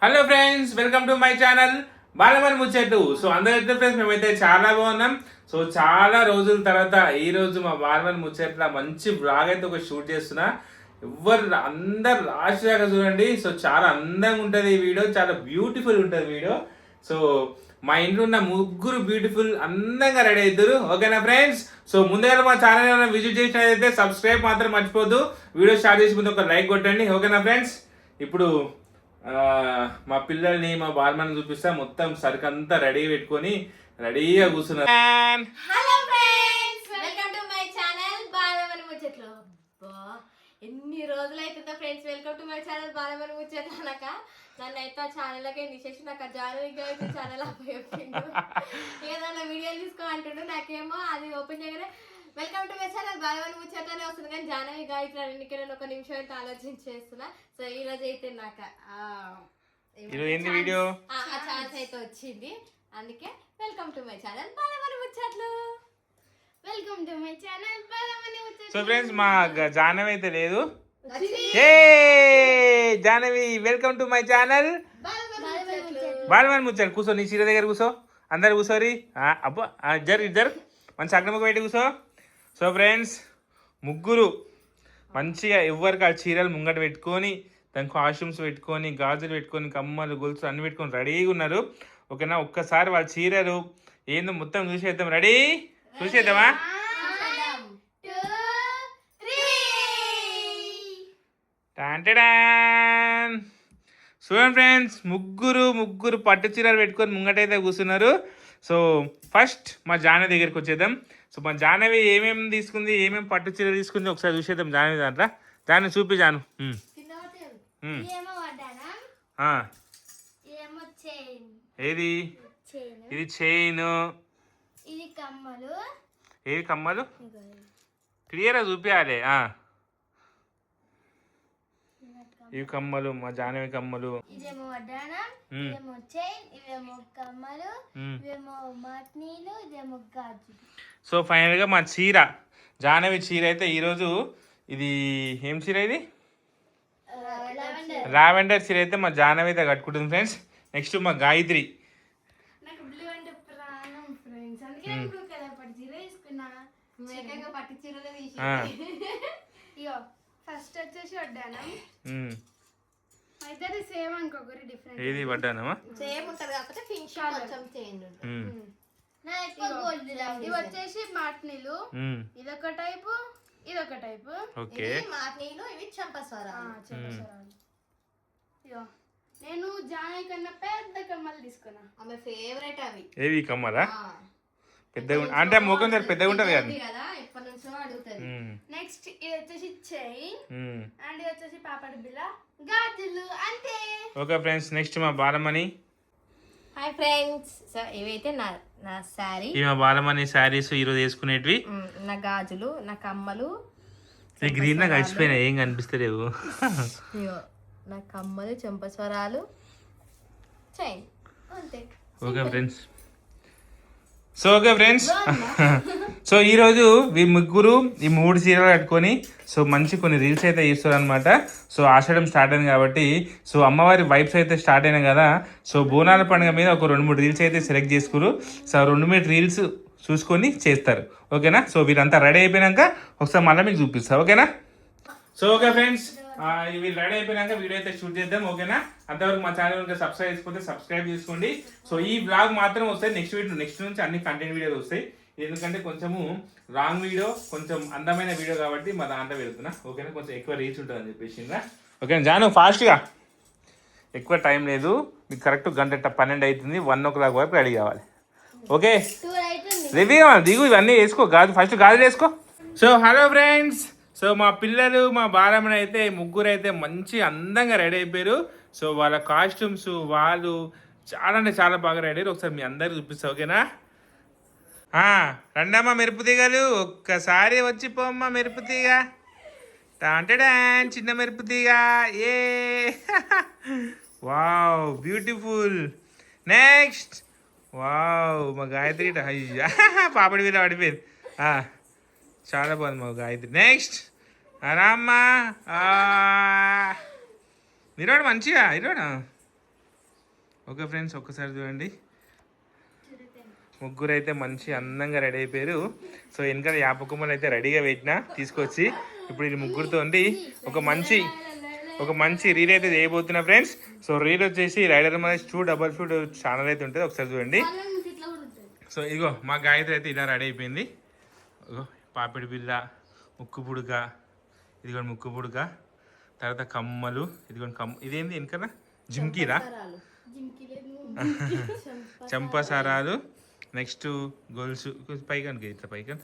Hello friends, welcome to my channel Balamani Muchchatlu. So అందరైతే friends మేమైతే చాలా బాగున్నాం. సో చాలా రోజుల తర్వాత ఈ రోజు మా బాలమని ముచ్చట్ల మంచి బ్లాగ్ అయితే ఒక షూట్ చేస్తున్నా. అందరు లాస్ట్ దాకా చూడండి. సో చాలా అందంగా ఉంటుంది ఈ వీడియో, చాలా బ్యూటిఫుల్ ఉంటుంది వీడియో. సో మా ఇంట్లో ఉన్న ముగ్గురు బ్యూటిఫుల్ అందంగా రెడీ అవుతారు. ఓకేనా ఫ్రెండ్స్? సో ముందుగా మా ఛానల్ ఏమైనా విజిట్ చేసినట్లయితే సబ్స్క్రైబ్ మాత్రం మర్చిపోద్దు. వీడియో స్టార్ట్ చేసి ముందు ఒక లైక్ కొట్టండి. ఓకేనా ఫ్రెండ్స్? ఇప్పుడు మా పిల్లల్ని మా బాల్మని చూపిస్తా. మొత్తం సరుకు అంతా రెడీ పెట్టుకొని రెడీగా కూర్చున్నారు. Hello friends, welcome to my channel Balamani ముచ్చట్లు. ఎన్ని రోజులు అవుతుందో friends, welcome to my channel Balamani ముచ్చట్లు అనక నన్ను అయితే ఆ ఛానల్కే నిశేషి నాకు ఆ జానవిగా అయితే ఛానల్ అప్పచెప్పిండు. ఏదన్నా వీడియోలు తీసుకోమంటుండు, నాకేమో అది ఓపెన్ చేయగానే welcome to my channel Balamani ముచ్చట్లనే వస్తుంది. కానీ జానవి గాయత్రి అన్నికే నేను ఒక నిమిషం అయితే ఆలోచించేస్తున్నా. సో ఈ రోజు అయితే నాకు వీడియో ఆ ఛాన్స్ అయితే వచ్చింది. అందుకే welcome to my channel Balamani Muchchatlu. Welcome to my channel Balamani Muchchatlu. So friends, మా జానవి అయితే లేదు. ఏ Jahnavi, welcome to my channel Balamani Muchchatlu. కూర్చో, నీ చీర దగ్గర కూర్చో. అందరు కూర్చోరి. అబ్బా జరు మంచి అగ్నముఖ పెట్టి కూర్చో. సో ఫ్రెండ్స్, ముగ్గురు మంచిగా ఎవరికి ఆ చీరలు ముంగట పెట్టుకొని, దానికి కాస్ట్యూమ్స్ పెట్టుకొని, గాజులు పెట్టుకొని, కమ్మలు గొలుసు అన్ని పెట్టుకొని రెడీగా ఉన్నారు. ఓకేనా? ఒక్కసారి వాళ్ళ చీరలు ఏందో మొత్తం చూసేద్దాం. రెడీ? చూసేద్దామా? చూడండి ఫ్రెండ్స్, ముగ్గురు పట్టు చీరలు పెట్టుకొని ముంగటైతే కూర్చున్నారు. సో ఫస్ట్ మా జానవి దగ్గరికి వచ్చేద్దాం. సో మా జానవి ఏమేమి తీసుకుంది, ఏమేమి పట్టు చీర తీసుకుంది ఒకసారి చూసేద్దాం. జానవి దాంట్లో జానవి చూపి జాను. ఏది? ఇది చైన్. ఏది కమ్మలు? క్లియర్గా చూపించాలి. ఇవి కమ్మలు, మా జానవి కమ్మలు. సో ఫైనల్ గా మా చీర, జానవి చీర అయితే ఈరోజు ఇది ఏం చీర? ఇది లావెండర్ చీర అయితే మా జానవి అయితే కట్టుకుంటుంది ఫ్రెండ్స్. నెక్స్ట్ మా గాయత్రి. ఫస్ట్ వచ్చేసి వడ్డానం. అయితే సేమ్ ఇంకొకరి డిఫరెంట్. ఏది వడ్డానమా? సేమ్ ఉంటది కాకపోతే ఫినిషింగ్ కొంచెం చేంజ్ ఉంటుంది. నా ఎక్కువ గోల్డ్ ఇది వచ్చేసి మాట్నీలు. ఇదొక టైపు, ఇదొక టైపు. ఓకే. ఇది మాట్నీలు, ఇవి చంపస్వరాలు. ఇగో నేను జానవి కన్నా పెద్ద కమ్మలు తీసుకున్నా. ఆమె ఫేవరెట్ అవి. ఏవి కమ్మలా? పెద్దగా అంటే ముఖం దగ్గర పెద్దగా ఉంటుంది కదా, ఎప్పటి నుంచో అడుగుతుంది. నెక్స్ట్ ఇది వచ్చేసి చైన్ అండ్ ఇది వచ్చేసి పాపడి బిల్ల, గాజులు. అంతే. ఓకే ఫ్రెండ్స్, నెక్స్ట్ మా బాలమణి. హాయ్ ఫ్రెండ్స్, సో ఇవైతే నా శారీ. ఈ మా బాలమణి శారీస్ ఈరోజు వేసుకునేటివి. నా గాజులు, నా కమ్మలు. గ్రీన్ గా కలిసిపోయినాయి, ఏం కనిపిస్తలేవు. నా కమ్మలు, చెంపస్వరాలు, చైన్. అంతే. Okay friends. సో ఈరోజు ఈ ముగ్గురు ఈ 3 చీరలు కట్టుకొని సో మంచి కొన్ని రీల్స్ అయితే చేస్తారు అనమాట. సో ఆషాఢం స్టార్ట్ అయింది కాబట్టి సో అమ్మవారి వైబ్స్ అయితే స్టార్ట్ అయినాయి కదా. సో బోనాల పండుగ మీద ఒక 2-3 రీల్స్ అయితే సెలెక్ట్ చేసుకురు. సో 2-3 రీల్స్ చూసుకొని చేస్తారు. ఓకేనా? సో వీరంతా రెడీ అయిపోయినాక ఒకసారి మళ్ళీ మీకు చూపిస్తారు. ఓకేనా? సో ఓకే ఫ్రెండ్స్, వీళ్ళు రెడీ అయిపోయినాక వీడియో అయితే షూట్ చేద్దాం. ఓకేనా? అంతవరకు మా ఛానల్ ఇంకా సబ్స్క్రైబ్ చేసుకోతే సబ్స్క్రైబ్ చేసుకోండి. సో ఈ బ్లాగ్ మాత్రం వస్తాయి. నెక్స్ట్ నుంచి అన్ని కంటెంట్ వీడియోలు వస్తాయి. ఎందుకంటే కొంచెము లాంగ్ వీడియో, కొంచెం అందమైన వీడియో కాబట్టి మా దాంట్లో వెళ్తున్నా. ఓకేనా? కొంచెం ఎక్కువ రీచ్ ఉంటుంది అని చెప్పేసి. ఓకేనా జాను? ఫాస్ట్గా, ఎక్కువ టైం లేదు. మీకు కరెక్ట్ 12 అవుతుంది. 1 o'clock వరకు రెడీ కావాలి. ఓకే, రెడీ కావాలి. దిగు, ఇవన్నీ వేసుకో. ఫస్ట్ గాజులు వేసుకో. సో హలో ఫ్రెండ్స్, సో మా పిల్లలు, మా బాలమ్మని అయితే ముగ్గురు అయితే మంచి అందంగా రెడీ అయిపోయారు. సో వాళ్ళ కాస్ట్యూమ్స్ వాళ్ళు చాలా అంటే చాలా బాగా రెడీ అయ్యారు. ఒకసారి మీ అందరికి చూపిస్తా. ఓకేనా? రండమ్మా మెరుపు తీగలు, ఒక్కసారి వచ్చిపోమ్మా మెరుపు తీగ. అంటే చిన్న మెరుపు తీగ. ఏ వావ్, బ్యూటిఫుల్. నెక్స్ట్ వావ్, మా గాయత్రి పాపడి మీద పడిపోయింది. చాలా బాగుంది మా గాయత్రి. నెక్స్ట్ రామ్మా, ఇరోడు మంచిగా ఇరోడు ఓకే ఫ్రెండ్స్, ఒక్కసారి చూడండి. ముగ్గురు అయితే మంచి అందంగా రెడీ అయిపోయారు. సో వెనకాల యాపకుమ్మలు అయితే రెడీగా పెట్టినా తీసుకొచ్చి ఇప్పుడు ఇది ముగ్గురుతో ఉంది ఒక మంచి రీల్ అయితే చేయబోతున్నా ఫ్రెండ్స్. సో రీల్ వచ్చేసి rider Mahesh 2 double feed channel అయితే ఉంటుంది, ఒకసారి చూడండి. సో ఇదిగో మా గాయత్రి అయితే ఇలా రెడీ అయిపోయింది. ఇగో పాపిడి బిల్ల, ముక్కు పుడక, ఇదిగోండి ముక్కు పుడక, తర్వాత కమ్మలు, ఇదిగోండి ఇదేంది వెనకాల జిమ్కీరా, చంపసారాలు, నెక్స్ట్ గొలుసు పైకన్ ఇట్లా పైకన్,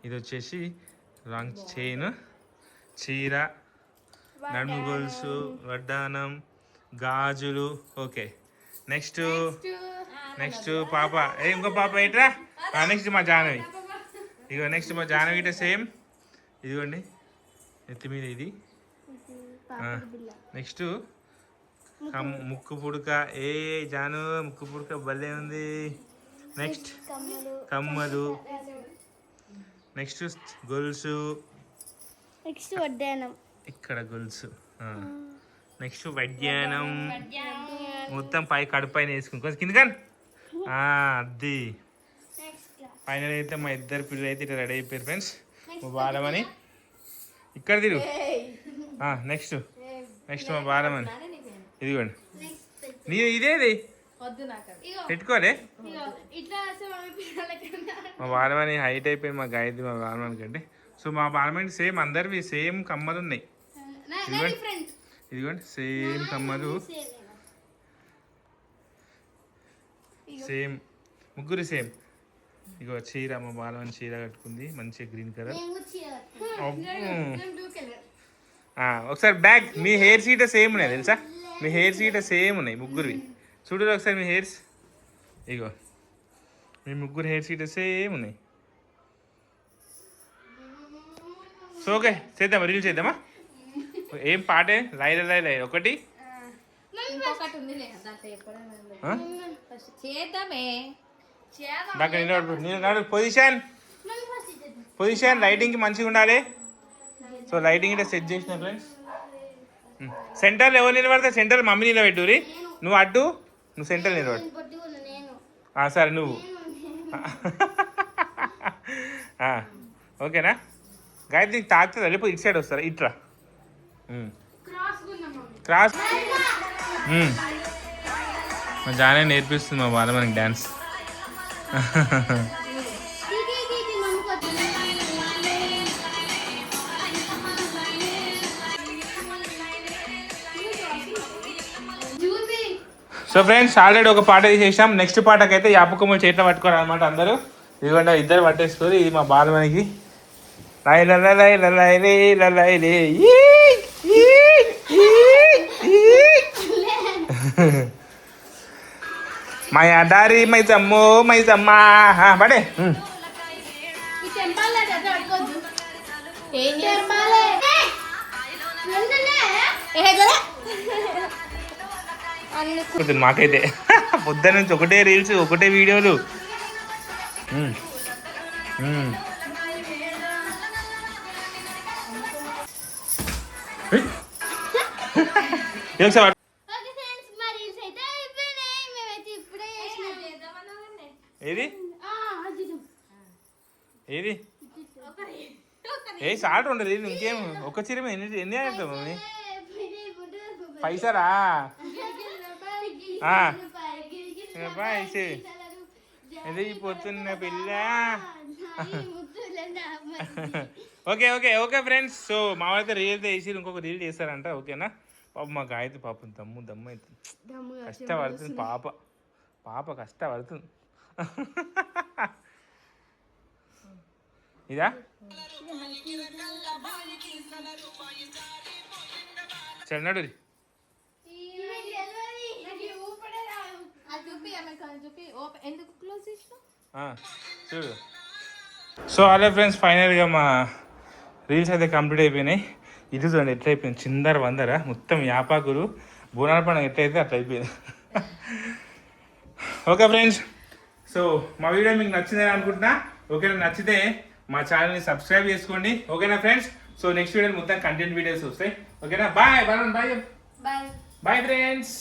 ఇది వచ్చేసి లాంగ్ చైన్, చీర, నడుము గొలుసు, వడ్డానం, గాజులు. ఓకే నెక్స్ట్ పాప ఇంకో పాప ఏంట్రా, నెక్స్ట్ మా జాహ్నవి. ఇగో నెక్స్ట్ మా జాహ్నవి ఇట సేమ్, ఇదిగోండి ఎత్తి మీద ఇది. నెక్స్ట్ ముక్కు పుడక, జాను ముక్కు పుడక భలే ఉంది. నెక్స్ట్ కమ్మలు, నెక్స్ట్ గొలుసు, నెక్స్ట్ వడ్డానం, ఇక్కడ గొలుసు, నెక్స్ట్ వడ్డానం మొత్తం పై కడుపు పైన వేసుకుని కొంచెం కింద కానీ అది పైన అయితే మా ఇద్దరు పిల్లలు అయితే ఇట్లా రెడీ అయిపోయారు ఫ్రెండ్స్. మా బాలమని ఇక్కడ తిరుగు. నెక్స్ట్ మా బాలమని ఇదిగోండి, నీ ఇదేది పెట్టుకోలే. మా బాలమని హైట్ అయిపోయింది, మా గాయత్రి మా బాలమని కంటే. సో మా బాలమని సేమ్ అందరివి సేమ్ కమ్మలు ఉన్నాయి. ఇదిగోండి సేమ్ కమ్మలు, సేమ్ ముగ్గురు సేమ్. ఇగో చీర, మా బాలమని చీర కట్టుకుంది మంచిగా గ్రీన్ కలర్. ఒకసారి బ్యాగ్, మీ హెయిర్ సీట్ సేమ్ ఉన్నాయి తెలుసా, మీ హెయిర్ సీట్ సేమ్ ఉన్నాయి ముగ్గురువి. చూడరు ఒకసారి మీ హెయిర్స్, ఇగో మీ ముగ్గురు హెయిర్ సీట్ సేమ్ ఉన్నాయి. సో ఓకే చేద్దామా, రీల్ చేద్దామా. ఏం పాటే లైల లైల ఒకటి పొజిషన్ లైటింగ్కి మంచిగా ఉండాలి. సో లైటింగ్ ఇట్లా సెట్ చేసిన ఫ్రెండ్స్. సెంటర్లో ఎవరు నిలబడతారు, సెంటర్ మమ్మీ నిలబెట్టురి, నువ్వు అడ్డు, నువ్వు సెంటర్ నిలబడు. సరే నువ్వు ఓకేనా. గాయత్రి తాకుతుంది వెళ్ళిపోయి ఇటు సైడ్ వస్తారా, ఇట్రా క్రాస్. మా జానే నేర్పిస్తుంది మా బాల మనకి డ్యాన్స్. సో ఫ్రెండ్స్ ఆల్రెడీ ఒక పాట తీసేసాం. నెక్స్ట్ పాటకి అయితే యాపకొమ్మలు చేతిలో పట్టుకోరు అనమాట అందరూ. ఇదిగోండి ఇద్దరు పట్టేసుకోరు. ఇది మా బాలమణికి మై అడారి మై సమ్మో మై సమ్మా పడే. మాకైతే పొద్దున్న నుంచి ఒకటే రీల్స్, ఒకటే వీడియోలు. ఏది ఏది సాల్ట్ ఉండదు ఇంకేం. ఒక్క చీర ఎన్ని ఆడతావు మమ్మీ? పైసరా పోతున్న పిల్ల. Okay okay okay friends. So మా అయితే రీల్ అయితే వేసి ఇంకొక రీల్ చేస్తారంట. ఓకేనా. పాప మా గాయత్రి పాపం దమ్ము అవుతుంది, కష్టపడుతుంది పాప కష్టపడుతుంది. ఇదా చెన్నడు చూడు. సో అలా ఫ్రెండ్స్ ఫైనల్గా మా రీల్స్ అయితే కంప్లీట్ అయిపోయినాయి. ఇది చూడండి ఎట్లా అయిపోయింది, చిందర వందర మొత్తం యాపాకులు. బోనాల పండుగ ఎట్లయితే అట్లా అయిపోయింది. ఓకే ఫ్రెండ్స్, సో మా వీడియో మీకు నచ్చిందని అనుకుంటున్నా. ఓకేనా, నచ్చితే మా ఛానల్ని సబ్స్క్రైబ్ చేసుకోండి. ఓకేనా ఫ్రెండ్స్. సో నెక్స్ట్ వీడియో మొత్తం కంటెంట్ వీడియోస్ వస్తాయి. ఓకేనా. Bye bye bye bye friends.